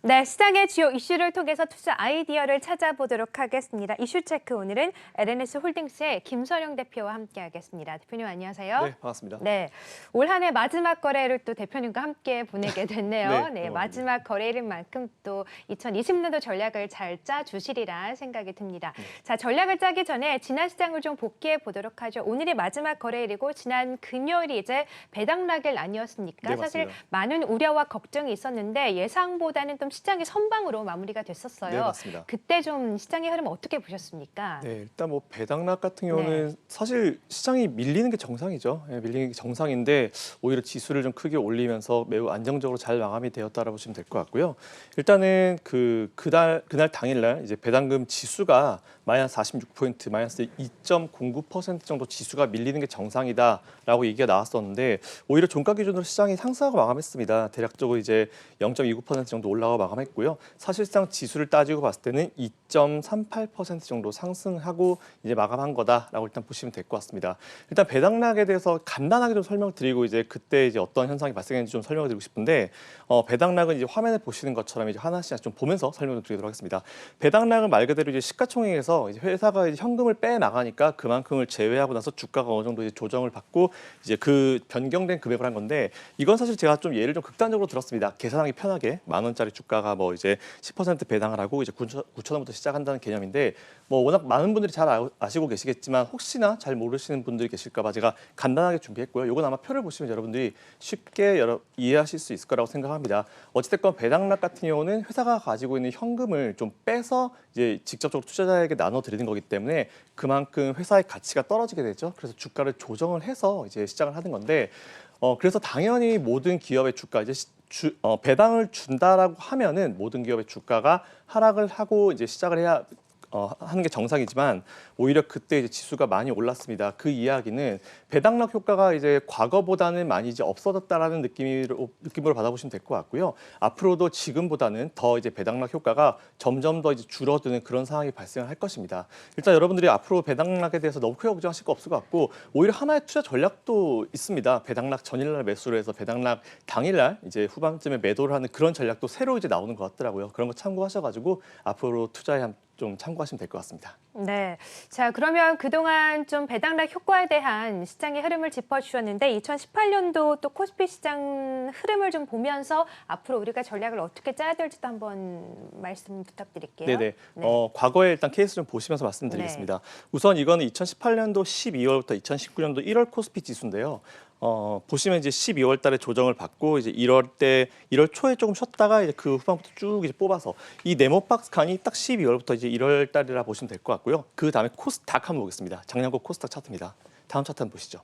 네, 시장의 주요 이슈를 통해서 투자 아이디어를 찾아보도록 하겠습니다. 이슈 체크 오늘은 LNS 홀딩스의 김선영 대표와 함께하겠습니다. 대표님 안녕하세요. 네, 반갑습니다. 네, 올 한 해 마지막 거래를 또 대표님과 함께 보내게 됐네요. 네, 마지막 거래일인 만큼 또 2020년도 전략을 잘 짜주시리라 생각이 듭니다. 자, 전략을 짜기 전에 지난 시장을 좀 복귀해 보도록 하죠. 오늘이 마지막 거래일이고 지난 금요일이 이제 배당락일 아니었습니까? 네, 사실 맞습니다. 많은 우려와 걱정이 있었는데 예상보다는 좀 시장이 선방으로 마무리가 됐었어요. 네, 맞습니다. 그때 좀 시장의 흐름 어떻게 보셨습니까? 네, 일단 뭐 배당락 같은 경우는 사실 시장이 밀리는 게 정상이죠. 예, 밀리는 게 정상인데 오히려 지수를 좀 크게 올리면서 매우 안정적으로 잘 마감이 되었다라고 보시면 될 것 같고요. 일단은 그날 당일날 이제 배당금 지수가 마이너스 46포인트, 마이너스 2.09% 정도 지수가 밀리는 게 정상이다라고 얘기가 나왔었는데 오히려 종가 기준으로 시장이 상승하고 마감했습니다. 대략적으로 이제 0.29% 정도 올라가고 마감했고요. 사실상 지수를 따지고 봤을 때는 2.38% 정도 상승하고 이제 마감한 거다라고 일단 보시면 될 것 같습니다. 일단 배당락에 대해서 간단하게 좀 설명드리고 이제 그때 이제 어떤 현상이 발생했는지 좀 설명드리고 싶은데 배당락은 이제 화면에 보시는 것처럼 이제 하나씩 좀 보면서 설명을 드리도록 하겠습니다. 배당락은 말 그대로 이제 시가총액에서 이제 회사가 이제 현금을 빼 나가니까 그만큼을 제외하고 나서 주가가 어느 정도 이제 조정을 받고 이제 그 변경된 금액을 한 건데 이건 사실 제가 좀 예를 좀 극단적으로 들었습니다. 계산하기 편하게 10,000원짜리 주가가 뭐 이제 10% 배당을 하고 이제 9,000원부터 시작한다는 개념인데 뭐 워낙 많은 분들이 잘 아시고 계시겠지만 혹시나 잘 모르시는 분들이 계실까 봐 제가 간단하게 준비했고요. 이건 아마 표를 보시면 여러분들이 쉽게 이해하실 수 있을 거라고 생각합니다. 어찌됐건 배당락 같은 경우는 회사가 가지고 있는 현금을 좀 빼서 이제 직접적으로 투자자에게 나눠 드리는 거기 때문에 그만큼 회사의 가치가 떨어지게 되죠. 그래서 주가를 조정을 해서 이제 시작을 하는 건데 그래서 당연히 모든 기업의 주가 이제 배당을 준다라고 하면은 모든 기업의 주가가 하락을 하고 이제 시작을 해야 하는 게 정상이지만 오히려 그때 이제 지수가 많이 올랐습니다. 그 이야기는 배당락 효과가 이제 과거보다는 많이 이제 없어졌다라는 느낌으로 받아보시면 될 것 같고요. 앞으로도 지금보다는 더 이제 배당락 효과가 점점 더 이제 줄어드는 그런 상황이 발생할 것입니다. 일단 여러분들이 앞으로 배당락에 대해서 너무 크게 걱정하실 거 없을 것 같고 오히려 하나의 투자 전략도 있습니다. 배당락 전일날 매수를 해서 배당락 당일날 이제 후반쯤에 매도를 하는 그런 전략도 새로 이제 나오는 것 같더라고요. 그런 거 참고하셔가지고 앞으로 투자에 좀 참고하시면 될 것 같습니다. 네. 자, 그러면 그동안 좀 배당락 효과에 대한 시장의 흐름을 짚어주셨는데 2018년도 또 코스피 시장 흐름을 좀 보면서 앞으로 우리가 전략을 어떻게 짜야 될지도 한번 말씀 부탁드릴게요. 네네. 과거에 일단 케이스 좀 보시면서 말씀드리겠습니다. 우선 이거는 2018년도 12월부터 2019년도 1월 코스피 지수인데요. 보시면 이제 12월 달에 조정을 받고 이제 1월 초에 조금 쉬었다가 이제 그 후반부터 쭉 이제 뽑아서 이 네모박스 칸이 딱 12월부터 이제 1월 달이라 보시면 될 것 같고요. 그 다음에 코스닥 한번 보겠습니다. 작년고 코스닥 차트입니다. 다음 차트 한번 보시죠.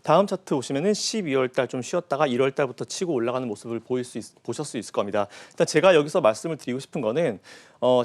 다음 차트 보시면은 12월 달 좀 쉬었다가 1월 달부터 치고 올라가는 모습을 보실 수 있을 겁니다. 일단 제가 여기서 말씀을 드리고 싶은 거는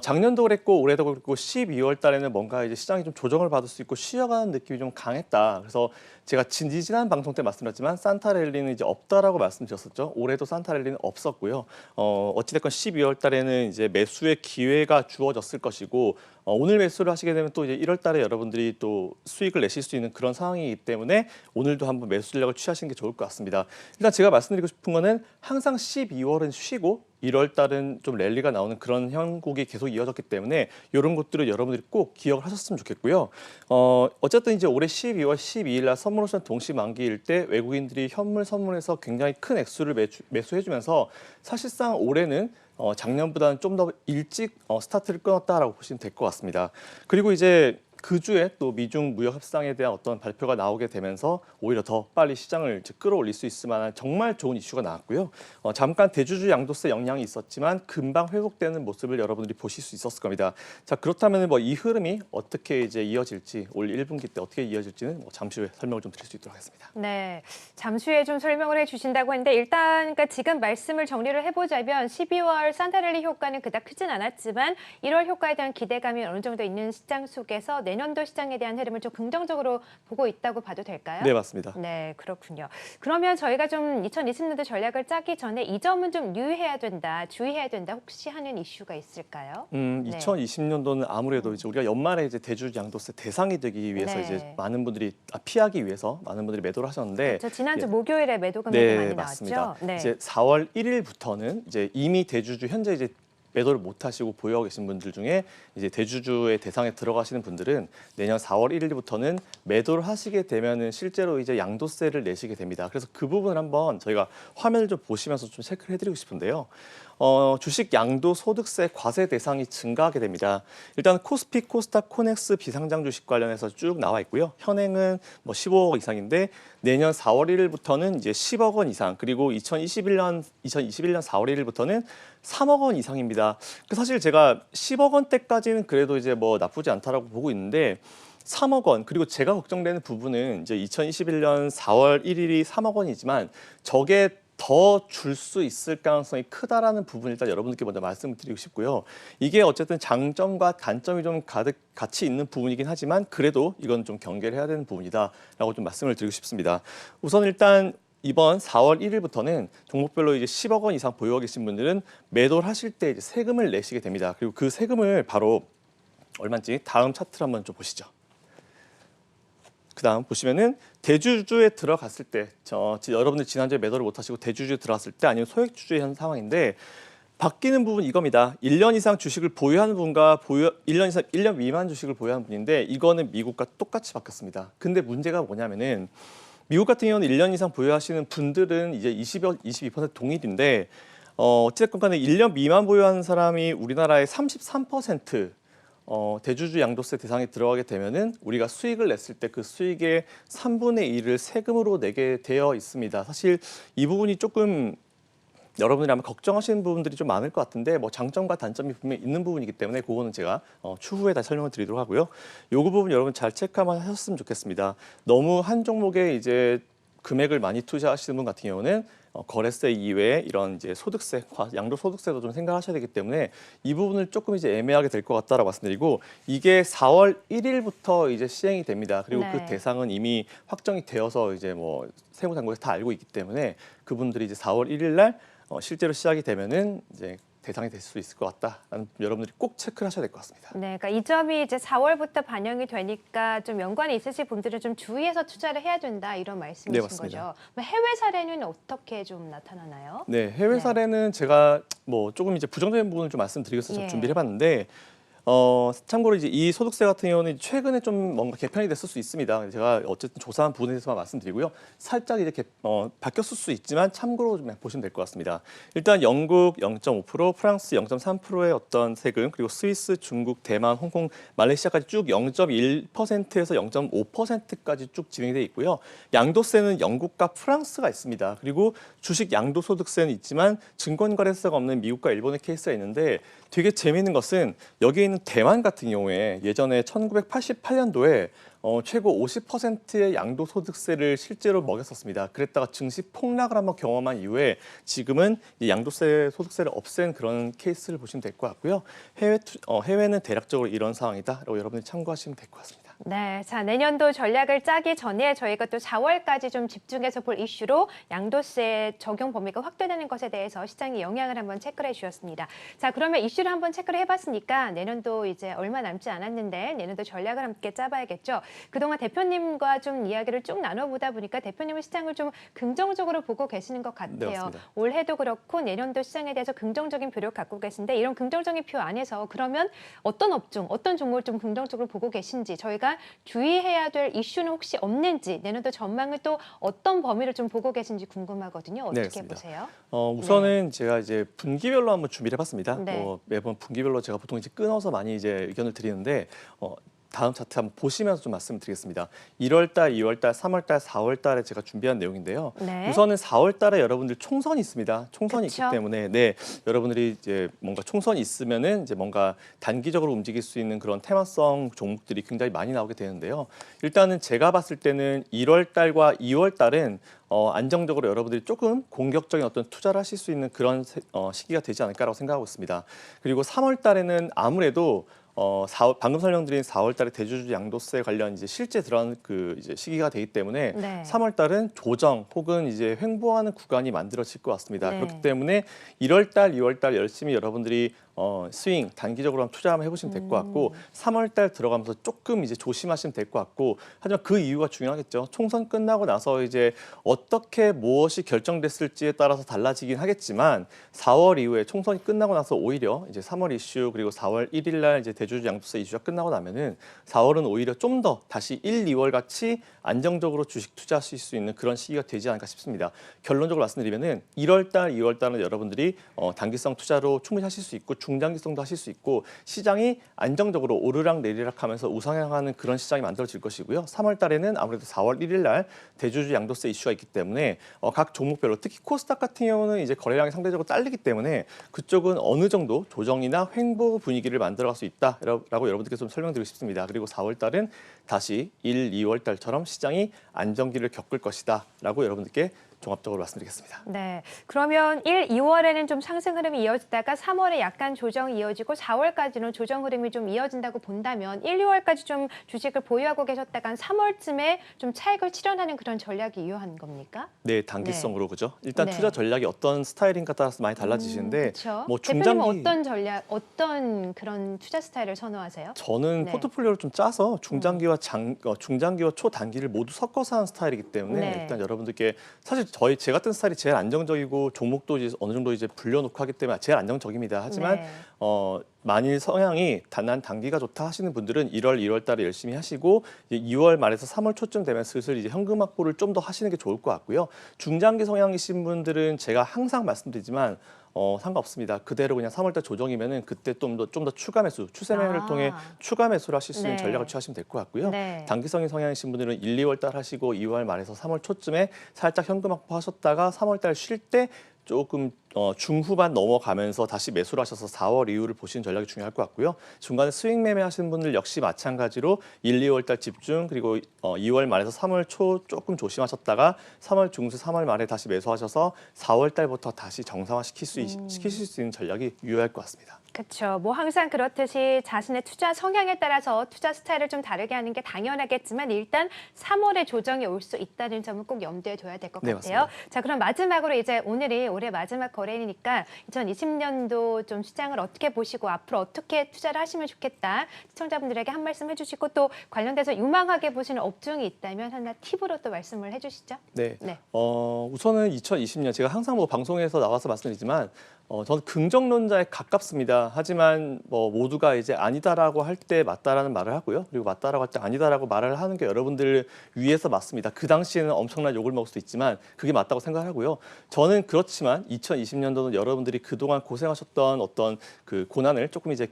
작년도 그랬고 올해도 그랬고 12월 달에는 뭔가 이제 시장이 좀 조정을 받을 수 있고 쉬어가는 느낌이 좀 강했다. 그래서 제가 지난 방송 때 말씀드렸지만 산타랠리는 이제 없다라고 말씀드렸었죠. 올해도 산타랠리는 없었고요. 어찌됐건 12월 달에는 이제 매수의 기회가 주어졌을 것이고 오늘 매수를 하시게 되면 또 이제 1월 달에 여러분들이 또 수익을 내실 수 있는 그런 상황이기 때문에 오늘도 한번 매수 전략을 취하시는 게 좋을 것 같습니다. 일단 제가 말씀드리고 싶은 거는 항상 12월은 쉬고 1월 달은 좀 랠리가 나오는 그런 형국이 계속 이어졌기 때문에 이런 것들을 여러분들이 꼭 기억을 하셨으면 좋겠고요. 어쨌든 이제 올해 12월 12일 날 선물 옵션 동시 만기일 때 외국인들이 현물 선물에서 굉장히 큰 액수를 매수해주면서 사실상 올해는 작년보다는 좀 더 일찍 스타트를 끊었다라고 보시면 될 것 같습니다. 그리고 이제 그 주에 또 미중 무역 협상에 대한 어떤 발표가 나오게 되면서 오히려 더 빨리 시장을 이제 끌어올릴 수 있을 만한 정말 좋은 이슈가 나왔고요. 잠깐 대주주 양도세 영향이 있었지만 금방 회복되는 모습을 여러분들이 보실 수 있었을 겁니다. 자, 그렇다면 뭐 이 흐름이 어떻게 이제 이어질지 올 1분기 때 어떻게 이어질지는 잠시 후에 설명을 좀 드릴 수 있도록 하겠습니다. 네, 잠시 후에 좀 설명을 해주신다고 했는데 일단 그러니까 지금 말씀을 정리를 해보자면 12월 산타랠리 효과는 그닥 크진 않았지만 1월 효과에 대한 기대감이 어느 정도 있는 시장 속에서 내년도 시장에 대한 흐름을 좀 긍정적으로 보고 있다고 봐도 될까요? 네, 맞습니다. 네, 그렇군요. 그러면 저희가 좀 2020년도 전략을 짜기 전에 이 점은 좀 유의해야 된다, 주의해야 된다 혹시 하는 이슈가 있을까요? 2020년도는 아무래도 이제 우리가 연말에 이제 대주주 양도세 대상이 되기 위해서 이제 많은 분들이 피하기 위해서 많은 분들이 매도를 하셨는데 그렇죠. 지난주 목요일에 매도 금액이 많이 맞습니다. 나왔죠. 네. 이제 4월 1일부터는 이제 이미 현재 이제 매도를 못 하시고 보유하고 계신 분들 중에 이제 대주주의 대상에 들어가시는 분들은 내년 4월 1일부터는 매도를 하시게 되면은 실제로 이제 양도세를 내시게 됩니다. 그래서 그 부분을 한번 저희가 화면을 좀 보시면서 좀 체크를 해드리고 싶은데요. 주식 양도소득세 과세 대상이 증가하게 됩니다. 일단 코스피, 코스닥, 코넥스 비상장 주식 관련해서 쭉 나와 있고요. 현행은 뭐 15억 이상인데 내년 4월 1일부터는 이제 10억 원 이상, 그리고 2021년 4월 1일부터는 3억 원 이상입니다. 사실 제가 10억 원대까지는 그래도 이제 뭐 나쁘지 않다라고 보고 있는데 3억 원, 그리고 제가 걱정되는 부분은 이제 2021년 4월 1일이 3억 원이지만 저게 더 줄 수 있을 가능성이 크다라는 부분 일단 여러분들께 먼저 말씀을 드리고 싶고요. 이게 어쨌든 장점과 단점이 좀 가득 같이 있는 부분이긴 하지만 그래도 이건 좀 경계를 해야 되는 부분이다라고 좀 말씀을 드리고 싶습니다. 우선 일단 이번 4월 1일부터는 종목별로 이제 10억 원 이상 보유하고 계신 분들은 매도를 하실 때 이제 세금을 내시게 됩니다. 그리고 그 세금을 바로 얼마인지 다음 차트를 한번 좀 보시죠. 그다음 보시면은 대주주에 들어갔을 때, 여러분들 지난주에 매도를 못 하시고 대주주에 들어갔을 때 아니면 소액주주의 현 상황인데 바뀌는 부분 이겁니다. 1년 이상 주식을 보유하는 분과 1년 미만 주식을 보유하는 분인데 이거는 미국과 똑같이 바뀌었습니다. 근데 문제가 뭐냐면은 미국 같은 경우는 1년 이상 보유하시는 분들은 이제 22% 동일인데 어쨌든 간에 1년 미만 보유하는 사람이 우리나라의 33% 대주주 양도세 대상에 들어가게 되면은 우리가 수익을 냈을 때 그 수익의 3분의 1을 세금으로 내게 되어 있습니다. 사실 이 부분이 조금 여러분들이 아마 걱정하시는 부분들이 좀 많을 것 같은데 뭐 장점과 단점이 분명히 있는 부분이기 때문에 그거는 제가 추후에 다시 설명을 드리도록 하고요. 요거 부분 여러분 잘 체크 한번 하셨으면 좋겠습니다. 너무 한 종목에 이제 금액을 많이 투자하시는 분 같은 경우는 거래세 이외에 이런 이제 소득세, 양도소득세도 좀 생각하셔야 되기 때문에 이 부분을 조금 이제 애매하게 될 것 같다라고 말씀드리고 이게 4월 1일부터 이제 시행이 됩니다. 그리고 네. 그 대상은 이미 확정이 되어서 이제 뭐 세무당국에서 다 알고 있기 때문에 그분들이 이제 4월 1일 날 실제로 시작이 되면은 이제 대상이 될 수 있을 것 같다라는 여러분들이 꼭 체크를 하셔야 될 것 같습니다. 네, 그러니까 이 점이 이제 4월부터 반영이 되니까 좀 연관이 있으실 분들은 좀 주의해서 투자를 해야 된다 이런 말씀이신 네, 맞습니다. 거죠. 그럼 해외 사례는 어떻게 좀 나타나나요? 네, 해외 네. 사례는 제가 뭐 조금 이제 부정적인 부분을 좀 말씀드리기 위해서 예. 준비를 해봤는데 참고로 이제 이 소득세 같은 경우는 최근에 좀 뭔가 개편이 됐을 수 있습니다. 제가 어쨌든 조사한 부분에 대해서만 말씀드리고요. 살짝 이제 바뀌었을 수 있지만 참고로 좀 보시면 될 것 같습니다. 일단 영국 0.5%, 프랑스 0.3%의 어떤 세금, 그리고 스위스, 중국, 대만, 홍콩, 말레이시아까지 쭉 0.1%에서 0.5%까지 쭉 진행이 돼 있고요. 양도세는 영국과 프랑스가 있습니다. 그리고 주식 양도소득세는 있지만 증권거래세가 없는 미국과 일본의 케이스가 있는데 되게 재미있는 것은 여기에 있는 대만 같은 경우에 예전에 1988년도에 최고 50%의 양도소득세를 실제로 먹였었습니다. 그랬다가 증시 폭락을 한번 경험한 이후에 지금은 이 양도세 소득세를 없앤 그런 케이스를 보시면 될 것 같고요. 해외는 대략적으로 이런 상황이다라고 여러분들이 참고하시면 될 것 같습니다. 네, 자 내년도 전략을 짜기 전에 저희가 또 4월까지 좀 집중해서 볼 이슈로 양도세 적용 범위가 확대되는 것에 대해서 시장의 영향을 한번 체크를 해주셨습니다. 자 그러면 이슈를 한번 체크를 해봤으니까 내년도 이제 얼마 남지 않았는데 내년도 전략을 함께 짜봐야겠죠. 그동안 대표님과 좀 이야기를 쭉 나눠보다 보니까 대표님은 시장을 좀 긍정적으로 보고 계시는 것 같아요. 네, 맞습니다. 올해도 그렇고 내년도 시장에 대해서 긍정적인 표를 갖고 계신데 이런 긍정적인 표 안에서 그러면 어떤 업종, 어떤 종목을 좀 긍정적으로 보고 계신지 저희가 주의해야 될 이슈는 혹시 없는지 내년도 전망을 또 어떤 범위를 좀 보고 계신지 궁금하거든요. 어떻게 알겠습니다. 보세요? 우선은 제가 이제 분기별로 한번 준비를 해봤습니다. 네. 매번 분기별로 제가 보통 이제 끊어서 많이 이제 의견을 드리는데 다음 차트 한번 보시면서 좀 말씀드리겠습니다. 1월달, 2월달, 3월달, 4월달에 제가 준비한 내용인데요. 네. 우선은 4월달에 여러분들 총선이 있습니다. 총선이 그쵸? 있기 때문에 여러분들이 이제 뭔가 총선이 있으면은 이제 뭔가 단기적으로 움직일 수 있는 그런 테마성 종목들이 굉장히 많이 나오게 되는데요. 일단은 제가 봤을 때는 1월달과 2월달은 안정적으로 여러분들이 조금 공격적인 어떤 투자를 하실 수 있는 그런 시기가 되지 않을까라고 생각하고 있습니다. 그리고 3월달에는 아무래도 방금 설명드린 4월달에 대주주 양도세 관련 이제 실제 들어간 그 이제 시기가 되기 때문에 네. 3월달은 조정 혹은 이제 횡보하는 구간이 만들어질 것 같습니다. 네. 그렇기 때문에 1월달, 2월달 열심히 여러분들이 스윙 단기적으로 한번 투자 한번 해보시면 될 것 같고 3월달 들어가면서 조금 이제 조심하시면 될 것 같고 하지만 그 이유가 중요하겠죠. 총선 끝나고 나서 이제 어떻게 무엇이 결정됐을지에 따라서 달라지긴 하겠지만 4월 이후에 총선이 끝나고 나서 오히려 이제 3월 이슈 그리고 4월 1일 날 이제 대주주 양도세 이슈가 끝나고 나면은 4월은 오히려 좀 더 다시 1, 2월 같이 안정적으로 주식 투자하실 수 있는 그런 시기가 되지 않을까 싶습니다. 결론적으로 말씀드리면은 1월달, 2월달은 여러분들이 단기성 투자로 충분히 하실 수 있고 중장기성도 하실 수 있고 시장이 안정적으로 오르락 내리락 하면서 우상향하는 그런 시장이 만들어질 것이고요. 3월 달에는 아무래도 4월 1일 날 대주주 양도세 이슈가 있기 때문에 각 종목별로 특히 코스닥 같은 경우는 이제 거래량이 상대적으로 딸리기 때문에 그쪽은 어느 정도 조정이나 횡보 분위기를 만들어갈 수 있다라고 여러분들께 좀 설명드리고 싶습니다. 그리고 4월 달은 다시 1, 2월 달처럼 시장이 안정기를 겪을 것이다라고 여러분들께 종합적으로 말씀드리겠습니다. 네. 그러면 1, 2월에는 좀 상승 흐름이 이어지다가 3월에 약간 조정이 이어지고 4월까지는 조정 흐름이 좀 이어진다고 본다면 1, 2월까지 좀 주식을 보유하고 계셨다가 3월쯤에 좀 차익을 실현하는 그런 전략이 유효한 겁니까? 네, 단기성으로 그죠? 일단 네. 투자 전략이 어떤 스타일인가 따라서 많이 달라지시는데 그렇죠. 뭐 대표님은 중장기 어떤 전략, 어떤 그런 투자 스타일을 선호하세요? 저는 네. 포트폴리오를 좀 짜서 중장기와 중장기와 초단기를 모두 섞어서 하는 스타일이기 때문에 네. 일단 여러분들께 사실 제 같은 스타일이 제일 안정적이고 종목도 이제 어느 정도 이제 불려놓고 하기 때문에 제일 안정적입니다. 하지만 네. 만일 성향이 난 단기가 좋다 하시는 분들은 1월, 2월 달에 열심히 하시고 이제 2월 말에서 3월 초쯤 되면 슬슬 이제 현금 확보를 좀 더 하시는 게 좋을 것 같고요. 중장기 성향이신 분들은 제가 항상 말씀드리지만 상관없습니다. 그대로 그냥 3월달 조정이면은 그때 좀 더 추가 매수, 추세 매매를 통해 추가 매수를 하실 수 있는 네. 전략을 취하시면 될 것 같고요. 네. 단기성인 성향이신 분들은 1, 2월달 하시고 2월 말에서 3월 초쯤에 살짝 현금 확보하셨다가 3월달 쉴 때 조금 중후반 넘어가면서 다시 매수를 하셔서 4월 이후를 보시는 전략이 중요할 것 같고요. 중간에 스윙 매매 하시는 분들 역시 마찬가지로 1, 2월 달 집중 그리고 2월 말에서 3월 초 조금 조심하셨다가 3월 중순 3월 말에 다시 매수하셔서 4월 달부터 다시 정상화 시키실 수 있는 전략이 유효할 것 같습니다. 그렇죠. 뭐 항상 그렇듯이 자신의 투자 성향에 따라서 투자 스타일을 좀 다르게 하는 게 당연하겠지만 일단 3월에 조정이 올 수 있다는 점은 꼭 염두에 둬야 될 것 네, 같아요. 맞습니다. 자, 그럼 마지막으로 이제 오늘이 올해 마지막 거래일이니까 2020년도 좀 시장을 어떻게 보시고 앞으로 어떻게 투자를 하시면 좋겠다. 시청자분들에게 한 말씀 해주시고 또 관련돼서 유망하게 보시는 업종이 있다면 하나 팁으로 또 말씀을 해주시죠. 네. 네. 우선은 2020년 제가 항상 뭐 방송에서 나와서 말씀드리지만 저는 긍정론자에 가깝습니다. 하지만 뭐 모두가 이제 아니다라고 할 때 맞다라는 말을 하고요. 그리고 맞다라고 할 때 아니다라고 말을 하는 게 여러분들 위해서 맞습니다. 그 당시에는 엄청난 욕을 먹을 수도 있지만 그게 맞다고 생각하고요. 저는 그렇지만 2020년도는 여러분들이 그동안 고생하셨던 어떤 그 고난을 조금 이제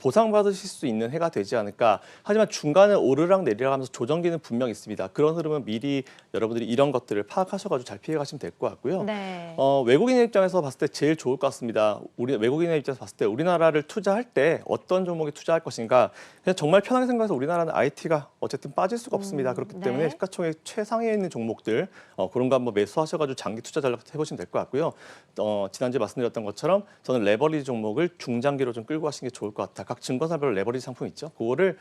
보상받으실 수 있는 해가 되지 않을까. 하지만 중간에 오르락 내리락 하면서 조정기는 분명 있습니다. 그런 흐름은 미리 여러분들이 이런 것들을 파악하셔가지고 잘 피해가시면 될 것 같고요. 네. 외국인의 입장에서 봤을 때 제일 좋을 것 같습니다. 외국인의 입장에서 봤을 때 우리나라를 투자할 때 어떤 종목에 투자할 것인가. 그냥 정말 편하게 생각해서 우리나라는 IT가 어쨌든 빠질 수가 없습니다. 그렇기 때문에 네. 시가총액 최상위에 있는 종목들 그런 거 한번 매수하셔가지고 장기 투자 전략 해보시면 될 것 같고요. 지난주에 말씀드렸던 것처럼 저는 레버리지 종목을 중장기로 좀 끌고 가시는 게 좋을 것 같다. 각 증권사별로 레버리지 상품 있죠. 그거를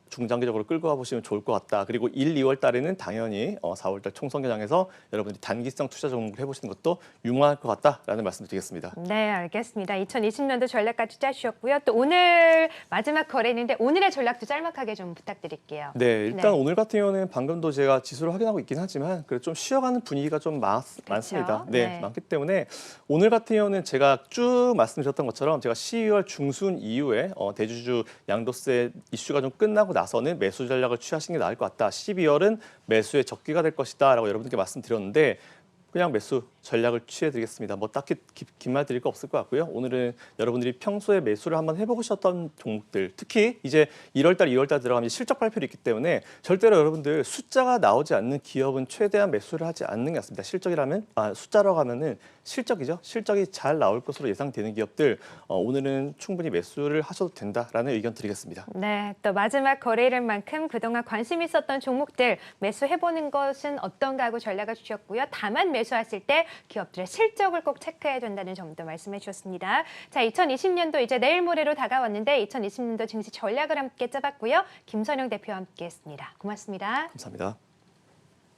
중장기적으로 끌고 가보시면 좋을 것 같다. 그리고 1, 2월 달에는 당연히 4월 달 총선 겨냥해서 여러분들이 단기성 투자 종목을 해보시는 것도 유망할 것 같다라는 말씀을 드리겠습니다. 네, 알겠습니다. 2020년도 전략까지 짜주셨고요. 또 오늘 마지막 거래인데 오늘의 전략도 짤막하게 좀 부탁드릴게요. 네, 일단 네. 오늘 같은 경우는 방금도 제가 지수를 확인하고 있긴 하지만 그래도 좀 쉬어가는 분위기가 좀 많습니다. 네, 네. 많기 때문에 오늘 같은 경우는 제가 쭉 말씀드렸던 것처럼 제가 12월 중순 이후에 대주주 양도세 이슈가 좀 끝나고 나서는 매수 전략을 취하시는 게 나을 것 같다. 12월은 매수의 적기가 될 것이다라고 여러분들께 말씀드렸는데 그냥 매수 전략을 취해드리겠습니다. 뭐 딱히 긴 말 드릴 거 없을 것 같고요. 오늘은 여러분들이 평소에 매수를 한번 해보셨던 종목들, 특히 이제 1월달, 2월달 들어가면 실적 발표를 있기 때문에 절대로 여러분들 숫자가 나오지 않는 기업은 최대한 매수를 하지 않는 게 낫습니다. 숫자라고 하면은 실적이죠. 실적이 잘 나올 것으로 예상되는 기업들 오늘은 충분히 매수를 하셔도 된다라는 의견 드리겠습니다. 네, 또 마지막 거래일인 만큼 그동안 관심 있었던 종목들 매수해보는 것은 어떤가 하고 전략을 주셨고요. 다만 매수하실 때 기업들의 실적을 꼭 체크해야 된다는 점도 말씀해 주셨습니다. 자, 2020년도 이제 내일 모레로 다가왔는데 2020년도 증시 전략을 함께 짜봤고요. 김선영 대표와 함께했습니다. 고맙습니다. 감사합니다.